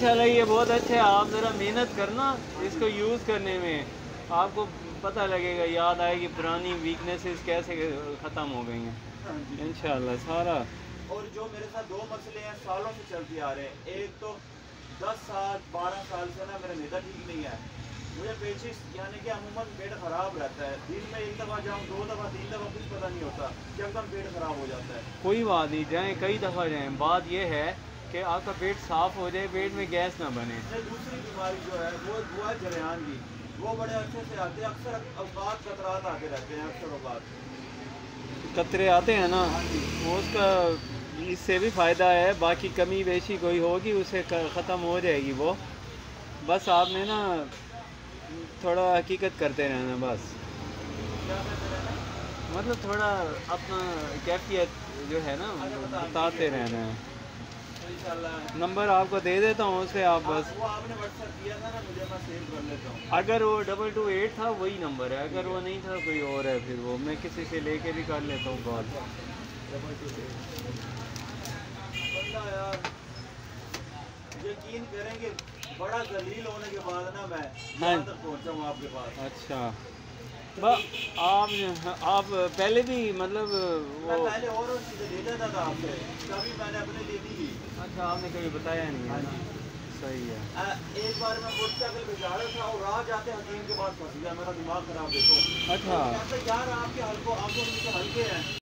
इंशाल्लाह ये बहुत अच्छा है। आप ज़रा मेहनत करना इसको यूज़ करने में, आपको पता लगेगा, याद आएगी पुरानी वीकनेसेस कैसे ख़त्म हो गई हैं इंशाल्लाह सारा। और जो मेरे साथ दो मसले हैं सालों से चलते आ रहे हैं, एक तो 10 साल 12 साल से ना मेरा मैदा ठीक नहीं है, मुझे पेचिश यानी कि अमूमन पेट खराब रहता है, दिन में एक दफ़ा जाऊँ 2 दफ़ा 3 दफ़ा कुछ पता नहीं होता कि एकदम पेट खराब हो जाता है। कोई बात नहीं, जाएँ कई दफ़ा जाएँ, बात यह है कि आपका पेट साफ़ हो जाए, पेट में गैस ना बने। दूसरी बीमारी जो है वो है जरेयान की, वो बड़े अच्छे से आते हैं, अक्सर अवकात कतरात आते रहते हैं, अक्सर अवकात कतरे आते हैं ना, वो उसका इससे भी फ़ायदा है, बाकी कमी बेशी कोई होगी उसे ख़त्म हो जाएगी वो। बस आपने ना थोड़ा हकीकत करते रहना बस, मतलब थोड़ा अपना कैफियत जो है ना बताते रहना है। नंबर आपको दे देता हूँ, उससे आप बस, वो आपने व्हाट्सएप किया था ना मुझे, मैं सेव कर लेता हूँ। अगर वो 228 था वही नंबर है, अगर वो नहीं था कोई और है फिर वो मैं किसी से लेके भी कर लेता हूँ कॉल। बंदा यार यकीन करेंगे बड़ा जलील होने के बाद ना मैं यहाँ तक पहुँचा हूँ आपके पास। अच्छा आप पहले भी मतलब मैं वो, पहले और चीज़ें ले जाता था आपसे, कभी मैंने अपने लिए दी। अच्छा आपने कभी बताया नहीं है ना, सही है। एक बार मैं मोटरसाइकिल पे जा रहा था और राह जाते हकीम के पास फंस गया, मेरा दिमाग खराब देखो। अच्छा यार आपके हल्के हैं।